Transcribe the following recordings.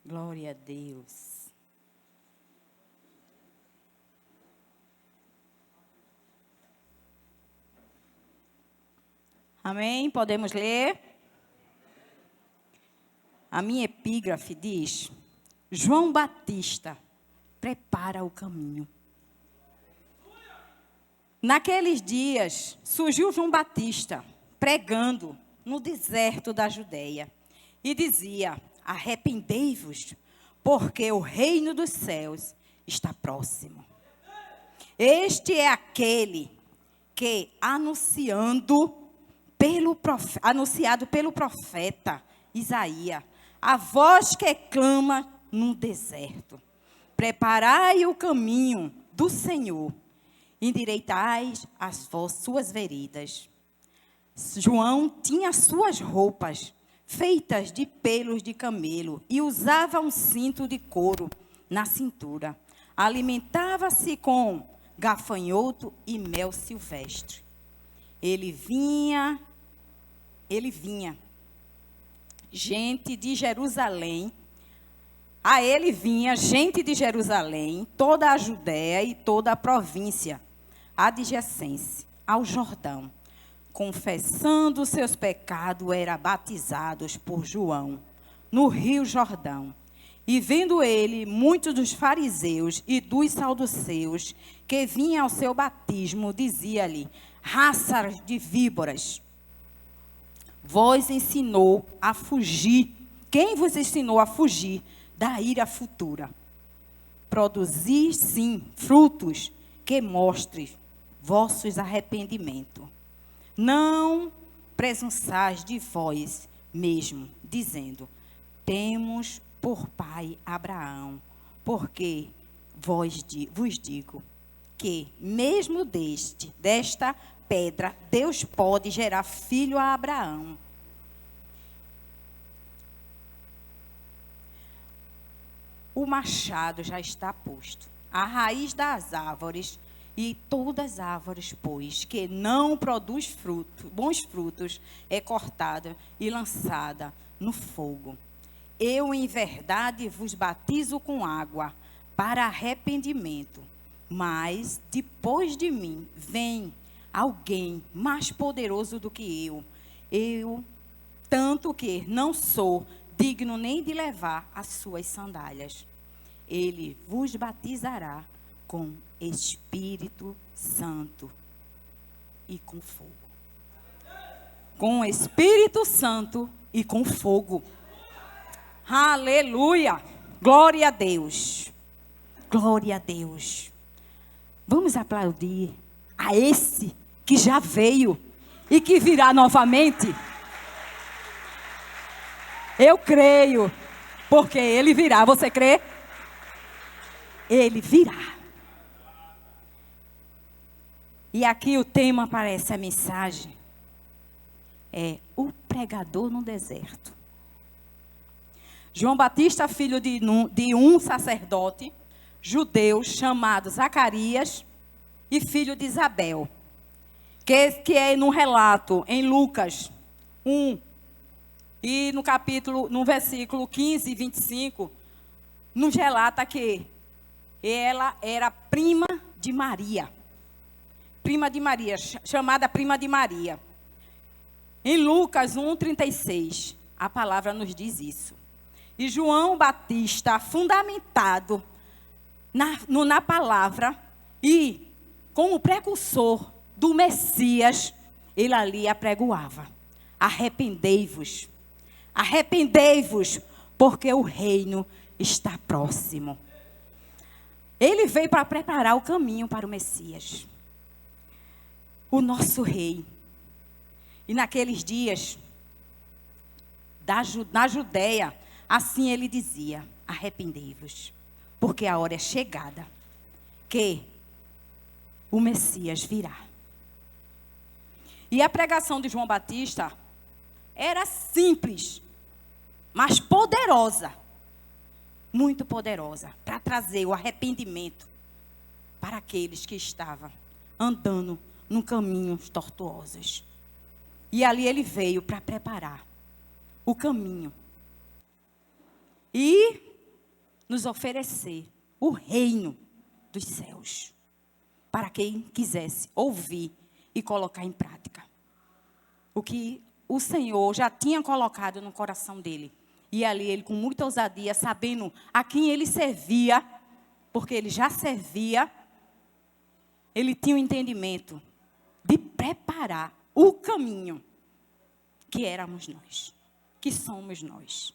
Glória a Deus. Amém? Podemos ler? A minha epígrafe diz: João Batista prepara o caminho. Naqueles dias, surgiu João Batista pregando no deserto da Judeia e dizia: arrependei-vos, porque o reino dos céus está próximo. Este é aquele que, anunciado pelo profeta Isaías, a voz que clama no deserto: preparai o caminho do Senhor, endireitai as suas veredas. João tinha suas roupas feitas de pelos de camelo e usava um cinto de couro na cintura. Alimentava-se com gafanhoto e mel silvestre. Ele vinha, gente de Jerusalém. A ele vinha gente de Jerusalém, toda a Judéia e toda a província adjacente ao Jordão, confessando seus pecados, eram batizados por João no rio Jordão. E vendo ele muitos dos fariseus e dos saduceus que vinham ao seu batismo, dizia-lhe: raça de víboras, vos ensinou a fugir. Quem vos ensinou a fugir da ira futura? Produzir, sim, frutos que mostrem vossos arrependimentos. Não presunçais de vós mesmo, dizendo: temos por pai Abraão, porque vos digo que mesmo desta pedra Deus pode gerar filho a Abraão. O machado já está posto, a raiz das árvores, e todas as árvores, pois, que não produz bons frutos, é cortada e lançada no fogo. Eu, em verdade, vos batizo com água para arrependimento, mas depois de mim vem alguém mais poderoso do que eu, tanto que não sou digno nem de levar as suas sandálias. Ele vos batizará com Espírito Santo e com fogo. Com Espírito Santo e com fogo. Aleluia! Glória a Deus. Glória a Deus. Vamos aplaudir a esse que já veio e que virá novamente. Eu creio, porque ele virá. Você crê? Ele virá. E aqui o tema para essa mensagem é o pregador no deserto. João Batista, filho de um sacerdote judeu chamado Zacarias e filho de Isabel, que é no relato em Lucas 1 e no versículo 15 e 25, nos relata que ela era prima de Maria. Chamada prima de Maria. Em Lucas 1:36, a palavra nos diz isso. E João Batista, fundamentado na palavra e como precursor do Messias, ele ali apregoava: arrependei-vos, arrependei-vos, porque o reino está próximo. Ele veio para preparar o caminho para o Messias, o nosso rei. E naqueles dias, na Judéia, assim ele dizia: arrependei-vos, porque a hora é chegada, que o Messias virá. E a pregação de João Batista era simples, mas poderosa, muito poderosa, para trazer o arrependimento para aqueles que estavam andando num caminhos tortuosos. E ali ele veio para preparar o caminho. E nos oferecer o reino dos céus, para quem quisesse ouvir e colocar em prática o que o Senhor já tinha colocado no coração dele. E ali ele, com muita ousadia, sabendo a quem ele servia, porque ele já servia, ele tinha o entendimento de preparar o caminho que éramos nós, que somos nós.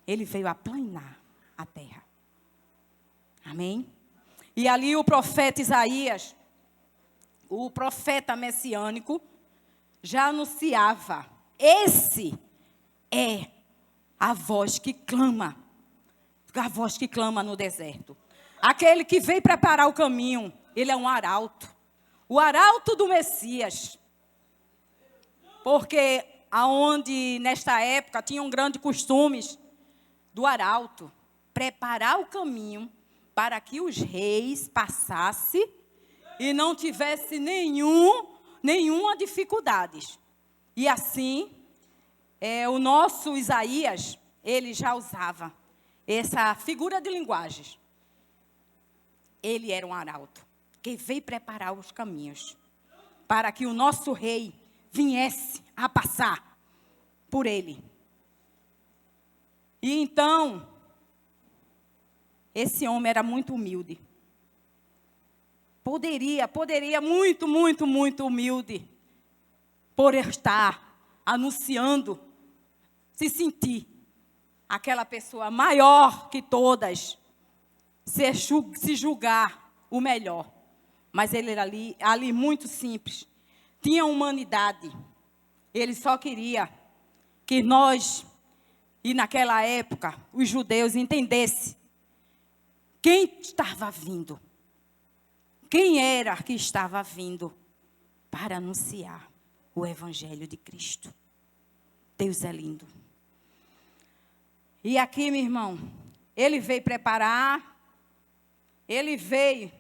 Ele veio aplanar a terra. Amém? E ali o profeta Isaías, o profeta messiânico, já anunciava: esse é a voz que clama no deserto. Aquele que veio preparar o caminho, ele é um arauto. O arauto do Messias. Porque aonde nesta época tinham grandes costumes do arauto, preparar o caminho para que os reis passassem e não tivesse nenhuma dificuldade. E assim, o nosso Isaías, ele já usava essa figura de linguagem. Ele era um arauto que veio preparar os caminhos para que o nosso rei viesse a passar por ele. E então, esse homem era muito humilde. Poderia muito humilde, por estar anunciando, se sentir aquela pessoa maior que todas, se julgar o melhor. Mas ele era ali muito simples. Tinha humanidade. Ele só queria que nós, e naquela época, os judeus entendessem quem estava vindo. Quem era que estava vindo para anunciar o Evangelho de Cristo. Deus é lindo. E aqui, meu irmão, ele veio preparar, ele veio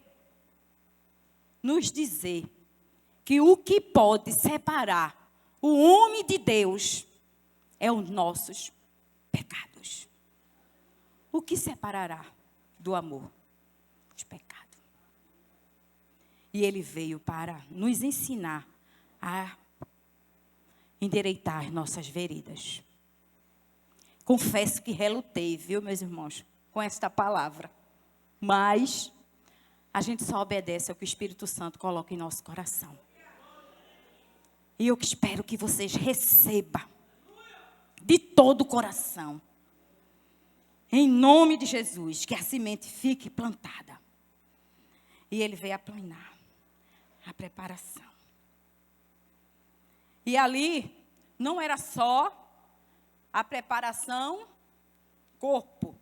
nos dizer que o que pode separar o homem de Deus é os nossos pecados. O que separará do amor? Os pecados. E ele veio para nos ensinar a endireitar nossas veredas. Confesso que relutei, viu, meus irmãos, com esta palavra. Mas a gente só obedece ao que o Espírito Santo coloca em nosso coração. E eu espero que vocês recebam de todo o coração. Em nome de Jesus, que a semente fique plantada. E ele veio aplanar a preparação. E ali não era só a preparação corpo,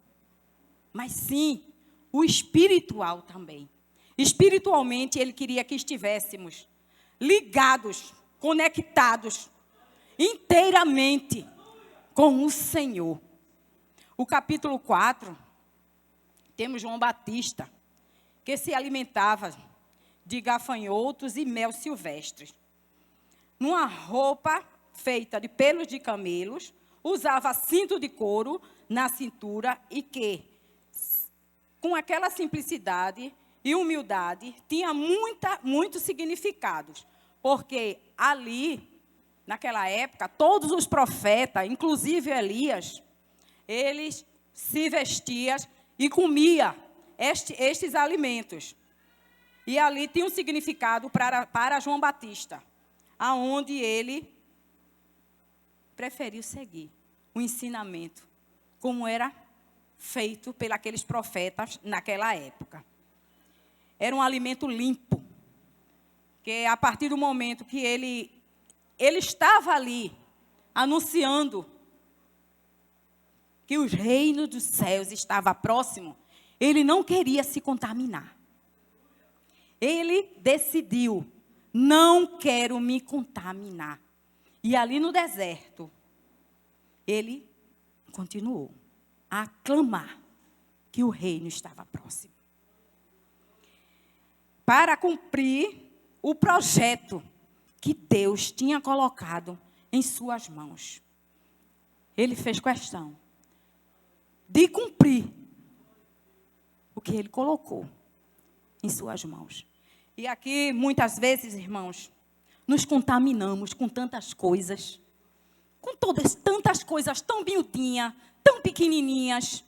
mas sim o espiritual também. Espiritualmente ele queria que estivéssemos ligados, conectados inteiramente com o Senhor. O capítulo 4, temos João Batista, que se alimentava de gafanhotos e mel silvestre. Numa roupa feita de pelos de camelos, usava cinto de couro na cintura e que, com aquela simplicidade e humildade, tinha muitos significados. Porque ali, naquela época, todos os profetas, inclusive Elias, eles se vestiam e comiam estes alimentos. E ali tinha um significado para João Batista, aonde ele preferiu seguir o ensinamento, como era feito pelos profetas naquela época. Era um alimento limpo, que a partir do momento que ele estava ali, anunciando que os reinos dos céus estavam próximos, ele não queria se contaminar. Ele decidiu, não quero me contaminar. E ali no deserto, ele continuou a clamar que o reino estava próximo. Para cumprir o projeto que Deus tinha colocado em suas mãos. Ele fez questão de cumprir o que Ele colocou em suas mãos. E aqui, muitas vezes, irmãos, nos contaminamos com tantas coisas, com todas tantas coisas tão miudinhas, tão pequenininhas.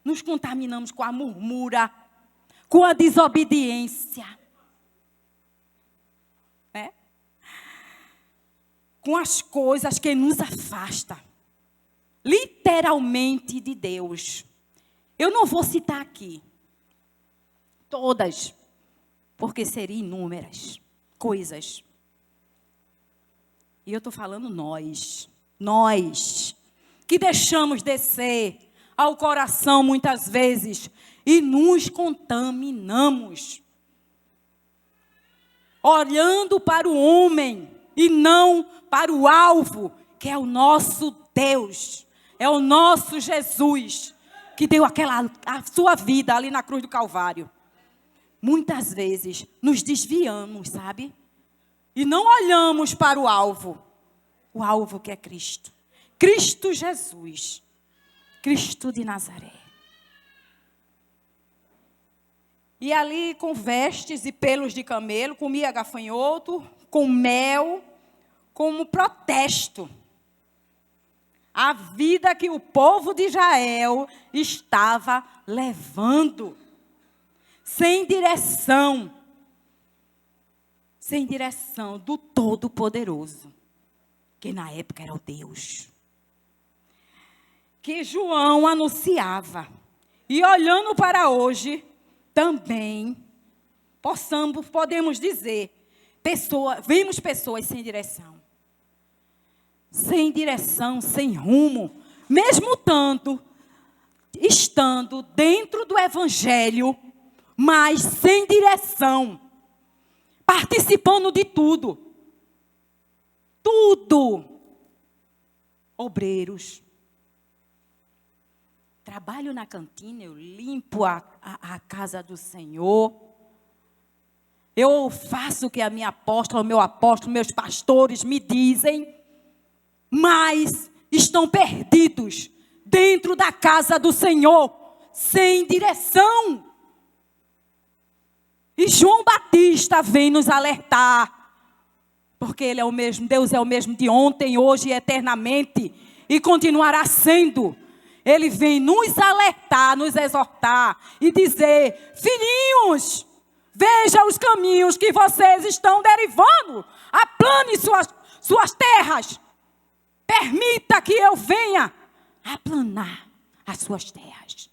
Nos contaminamos com a murmura, com a desobediência, né? Com as coisas que nos afastam, literalmente, de Deus. Eu não vou citar aqui todas, porque seriam inúmeras coisas. E eu estou falando nós que deixamos descer ao coração muitas vezes e nos contaminamos, olhando para o homem e não para o alvo, que é o nosso Deus, é o nosso Jesus, que deu a sua vida ali na cruz do Calvário. Muitas vezes nos desviamos, sabe? E não olhamos para o alvo que é Cristo. Cristo Jesus, Cristo de Nazaré. E ali com vestes e pelos de camelo, comia gafanhoto, com mel, como protesto. A vida que o povo de Israel estava levando. Sem direção do Todo-Poderoso, que na época era o Deus. Que João anunciava. E olhando para hoje, também podemos dizer, vimos pessoas sem direção. Sem direção, sem rumo. Mesmo tanto, estando dentro do Evangelho, mas sem direção. Participando de tudo. Tudo. Obreiros. Trabalho na cantina, eu limpo a casa do Senhor. Eu faço o que a minha apóstola, o meu apóstolo, meus pastores me dizem. Mas estão perdidos dentro da casa do Senhor, sem direção. E João Batista vem nos alertar, porque Ele é o mesmo, Deus é o mesmo de ontem, hoje e eternamente, e continuará sendo. Ele vem nos alertar, nos exortar e dizer: filhinhos, veja os caminhos que vocês estão derivando, aplane suas terras, permita que eu venha aplanar as suas terras.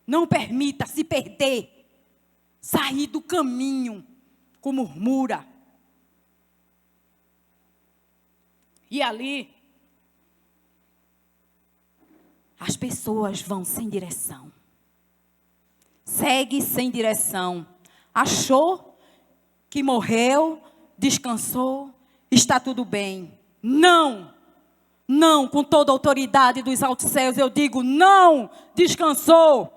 Não permita se perder. Sair do caminho com murmura. E ali, as pessoas vão sem direção. Segue sem direção. Achou que morreu, descansou, está tudo bem. Não, com toda a autoridade dos altos céus, eu digo, não descansou.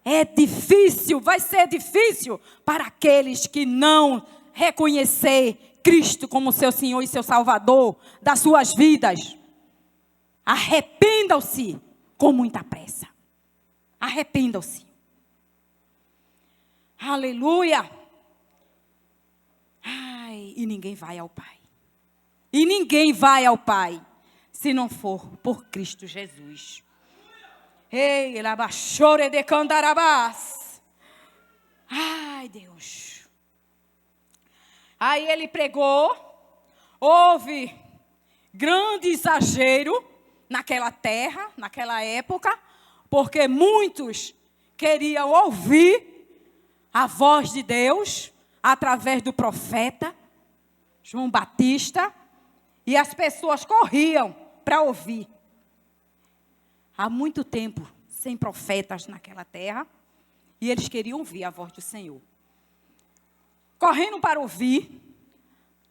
É difícil, vai ser difícil para aqueles que não reconhecer Cristo como seu Senhor e seu Salvador das suas vidas. Arrependam-se com muita pressa. Arrependam-se. Aleluia. E ninguém vai ao Pai. E ninguém vai ao Pai se não for por Cristo Jesus. Ei, ele abaixou de candarabás. Ai, Deus. Aí ele pregou. Houve grande exagero naquela terra, naquela época, porque muitos queriam ouvir a voz de Deus através do profeta João Batista, e as pessoas corriam para ouvir. Há muito tempo sem profetas naquela terra, e eles queriam ouvir a voz do Senhor. Correndo para ouvir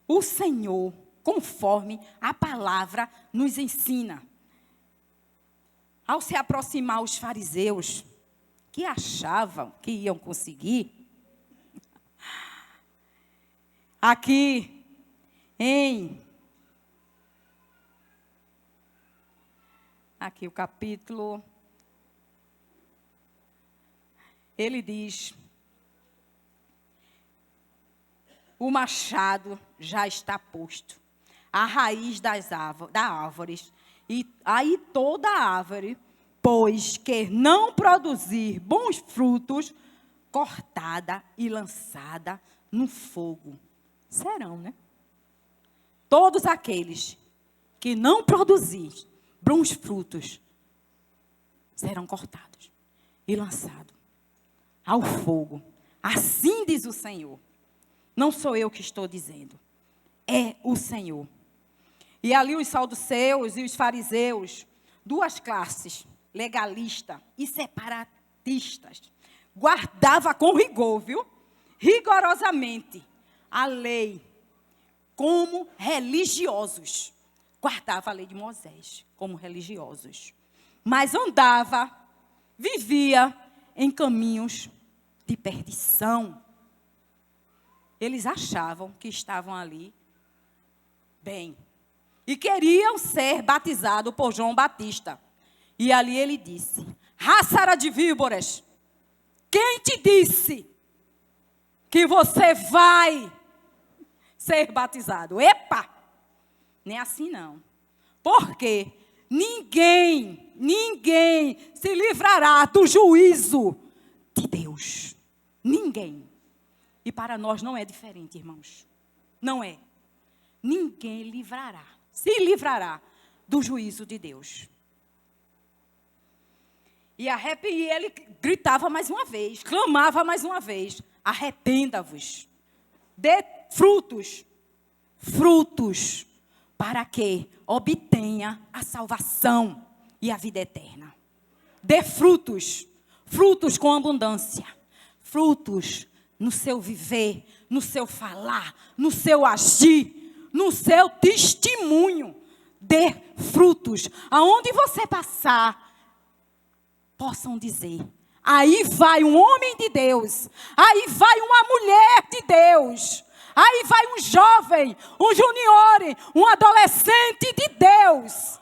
o Senhor, conforme a palavra nos ensina. Ao se aproximar os fariseus, que achavam que iam conseguir, aqui aqui o capítulo ele diz: o machado já está posto, a raiz da árvore, e aí toda árvore, pois que não produzir bons frutos, cortada e lançada no fogo serão, né? Todos aqueles que não produzir bons frutos serão cortados e lançados ao fogo. Assim diz o Senhor. Não sou eu que estou dizendo, é o Senhor. E ali os saduceus e os fariseus, duas classes, legalistas e separatistas, guardava com rigor, viu? Rigorosamente a lei, como religiosos. Guardava a lei de Moisés como religiosos. Mas andava, vivia em caminhos de perdição. Eles achavam que estavam ali bem. E queriam ser batizados por João Batista. E ali ele disse: raça de víboras, quem te disse que você vai ser batizado? Epa! Nem assim não. Porque ninguém se livrará do juízo de Deus. Ninguém. E para nós não é diferente, irmãos. Não é. Ninguém se livrará do juízo de Deus. E ele gritava mais uma vez, clamava mais uma vez: arrependa-vos, dê frutos, para que obtenha a salvação e a vida eterna. Dê frutos com abundância, frutos no seu viver, no seu falar, no seu agir, no seu testemunho. Dê frutos. Aonde você passar, possam dizer: aí vai um homem de Deus, aí vai uma mulher de Deus, aí vai um jovem, um junior, um adolescente de Deus.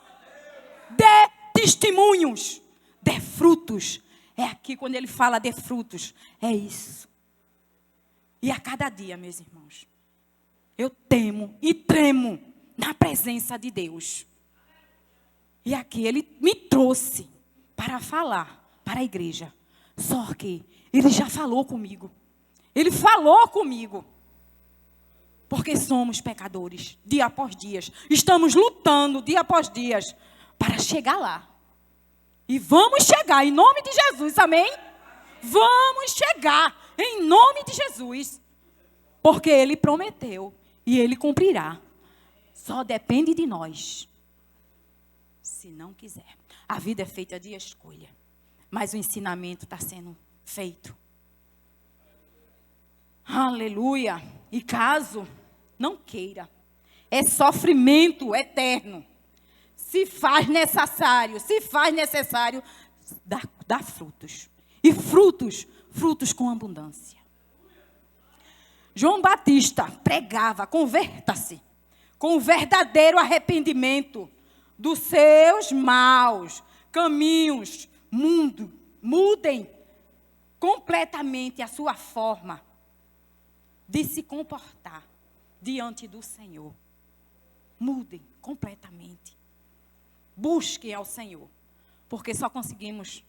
Dê testemunhos, dê frutos. É aqui quando ele fala de frutos, é isso. E a cada dia, meus irmãos, eu temo e tremo na presença de Deus. E aqui ele me trouxe para falar para a igreja. Só que ele já falou comigo. Ele falou comigo. Porque somos pecadores, dia após dia. Estamos lutando, dia após dia, para chegar lá. E vamos chegar, em nome de Jesus, amém? Vamos chegar, em nome de Jesus. Porque Ele prometeu e Ele cumprirá. Só depende de nós. Se não quiser. A vida é feita de escolha. Mas o ensinamento está sendo feito. Aleluia. E caso não queira, é sofrimento eterno. Se faz necessário, dá frutos. E frutos com abundância. João Batista pregava: converta-se, com o verdadeiro arrependimento dos seus maus caminhos. Mudem completamente a sua forma de se comportar diante do Senhor. Mudem completamente. Busquem ao Senhor, porque só conseguimos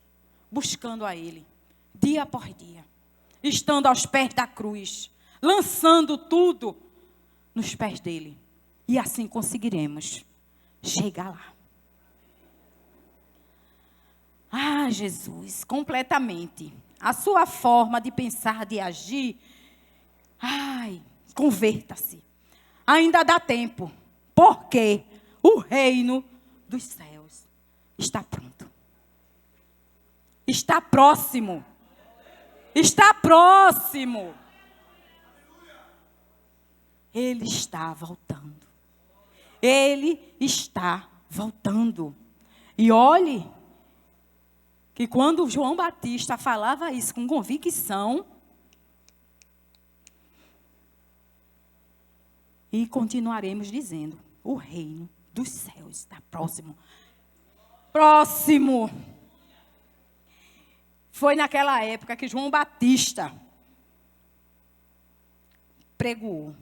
buscando a Ele, dia por dia, estando aos pés da cruz, lançando tudo nos pés dEle. E assim conseguiremos chegar lá. Ah, Jesus, completamente. A sua forma de pensar, de agir. Ai, converta-se. Ainda dá tempo, porque o reino dos céus está pronto. Está próximo. Está próximo. Ele está voltando. Ele está voltando. E olhe que quando João Batista falava isso com convicção, e continuaremos dizendo: o reino dos céus está próximo. Próximo. Foi naquela época que João Batista pregou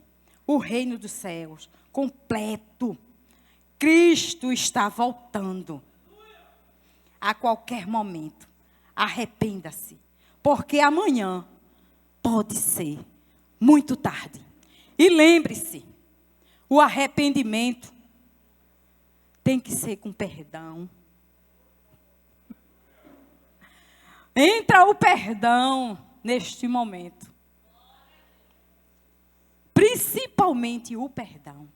o reino dos céus completo. Cristo está voltando a qualquer momento. Arrependa-se, porque amanhã pode ser muito tarde. E lembre-se, o arrependimento tem que ser com perdão. Entra o perdão neste momento. Principalmente o perdão.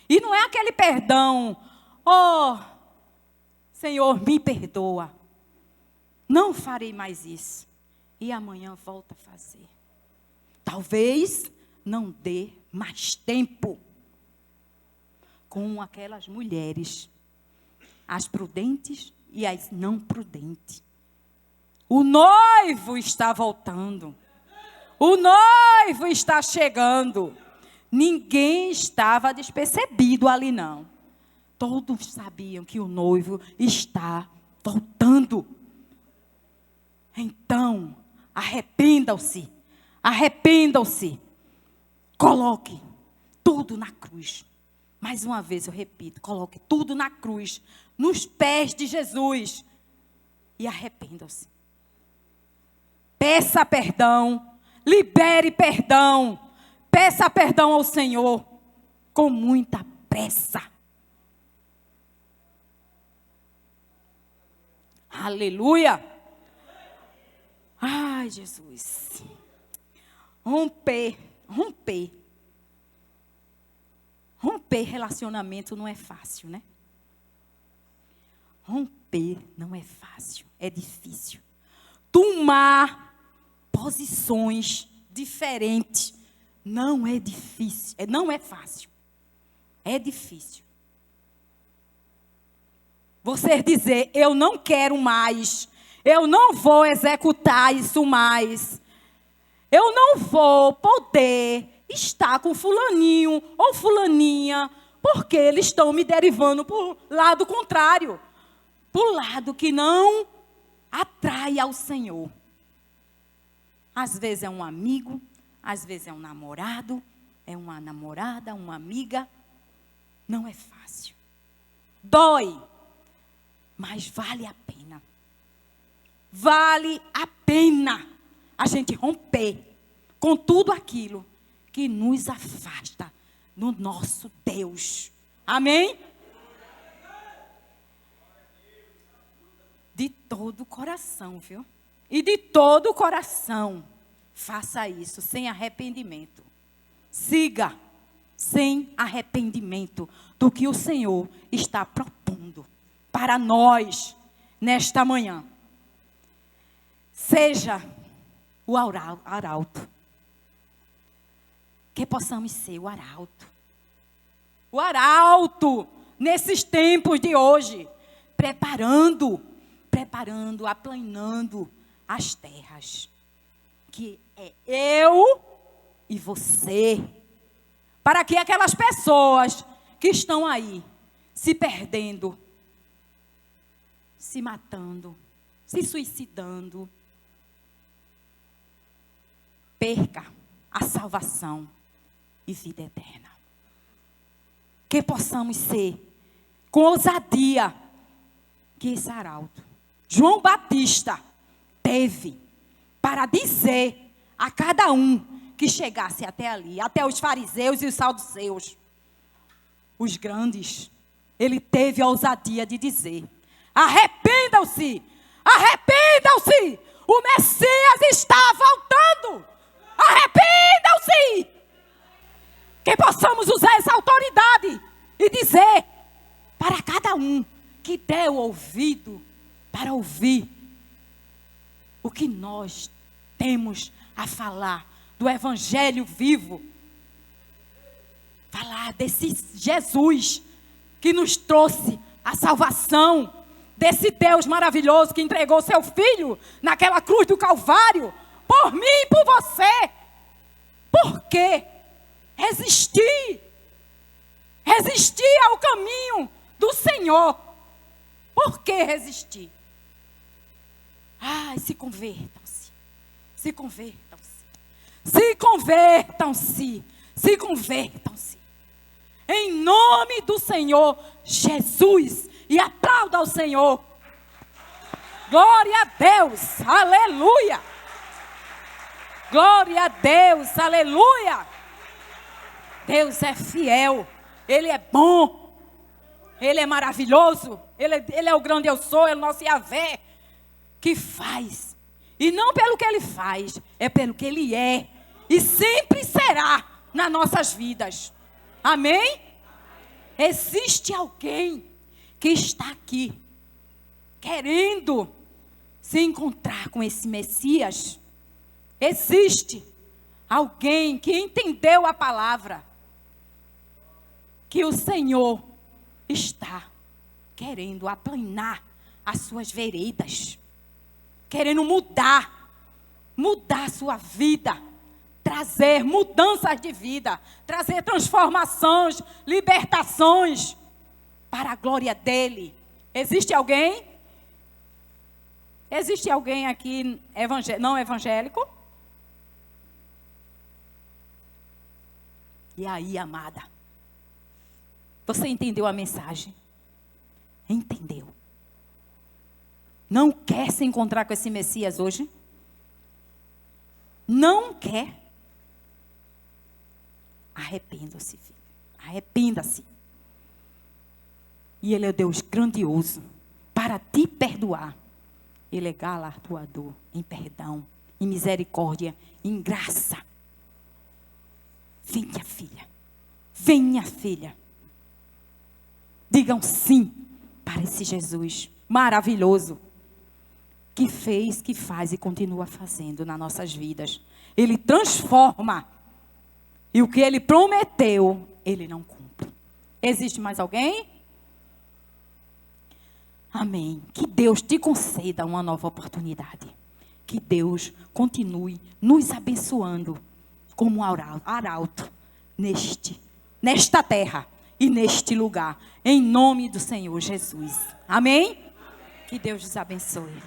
E não é aquele perdão, oh, Senhor, me perdoa. Não farei mais isso. E amanhã volta a fazer. Talvez não dê mais tempo. Com aquelas mulheres, as prudentes e as não prudentes. O noivo está voltando. O noivo está chegando. Ninguém estava despercebido ali, não. Todos sabiam que o noivo está voltando. Então, arrependam-se. Arrependam-se. Coloque tudo na cruz. Mais uma vez eu repito, coloque tudo na cruz, nos pés de Jesus. E arrependam-se. Peça perdão. Libere perdão. Peça perdão ao Senhor com muita pressa. Aleluia. Ai, Jesus. Romper relacionamento não é fácil, né? Romper não é fácil, é difícil. Tomar posições diferentes não é difícil, não é fácil. É difícil. Você dizer, eu não quero mais, eu não vou executar isso mais, eu não vou poder estar com fulaninho ou fulaninha, porque eles estão me derivando para o lado contrário, para o lado que não atrai ao Senhor. Às vezes é um amigo, às vezes é um namorado, é uma namorada, uma amiga. Não é fácil. Dói, mas vale a pena. Vale a pena a gente romper com tudo aquilo que nos afasta do nosso Deus. Amém? De todo o coração, viu? E de todo o coração, faça isso sem arrependimento. Siga sem arrependimento do que o Senhor está propondo para nós nesta manhã. Seja o arauto. Que possamos ser o arauto. O arauto nesses tempos de hoje, preparando, aplanando as terras, que é eu e você, para que aquelas pessoas que estão aí, se perdendo, se matando, se suicidando, perca a salvação e vida eterna. Que possamos ser, com ousadia, que esse arauto, João Batista, teve para dizer a cada um que chegasse até ali, até os fariseus e os saduceus, os grandes, ele teve a ousadia de dizer: arrependam-se, arrependam-se, o Messias está voltando, arrependam-se. Que possamos usar essa autoridade e dizer para cada um que deu ouvido para ouvir o que nós temos a falar do Evangelho vivo. Falar desse Jesus que nos trouxe a salvação, desse Deus maravilhoso que entregou seu Filho naquela cruz do Calvário, por mim e por você. Por quê? Resistir ao caminho do Senhor. Por que resistir? Ai, se convertam-se. Se convertam-se. Se convertam-se. Se convertam-se. Em nome do Senhor Jesus. E aplauda ao Senhor. Glória a Deus. Aleluia. Glória a Deus. Aleluia. Deus é fiel. Ele é bom. Ele é maravilhoso. Ele é o grande eu sou. É o nosso Yahvé. Que faz. E não pelo que ele faz. É pelo que ele é. E sempre será nas nossas vidas. Amém? Existe alguém que está aqui querendo se encontrar com esse Messias. Existe alguém que entendeu a palavra. Que o Senhor está querendo aplanar as suas veredas. Querendo mudar a sua vida. Trazer mudanças de vida. Trazer transformações, libertações para a glória dele. Existe alguém? Existe alguém aqui não evangélico? E aí, amada? Você entendeu a mensagem? Entendeu? Não quer se encontrar com esse Messias hoje? Não quer? Arrependa-se, filho. Arrependa-se. E Ele é Deus grandioso para te perdoar. Ele é galardoador em perdão, em misericórdia, em graça. Venha, filha. Venha, filha. Digam sim para esse Jesus maravilhoso. Que fez, que faz e continua fazendo nas nossas vidas. Ele transforma. E o que Ele prometeu, Ele não cumpre. Existe mais alguém? Amém. Que Deus te conceda uma nova oportunidade. Que Deus continue nos abençoando como arauto nesta terra e neste lugar. Em nome do Senhor Jesus. Amém? Que Deus nos abençoe.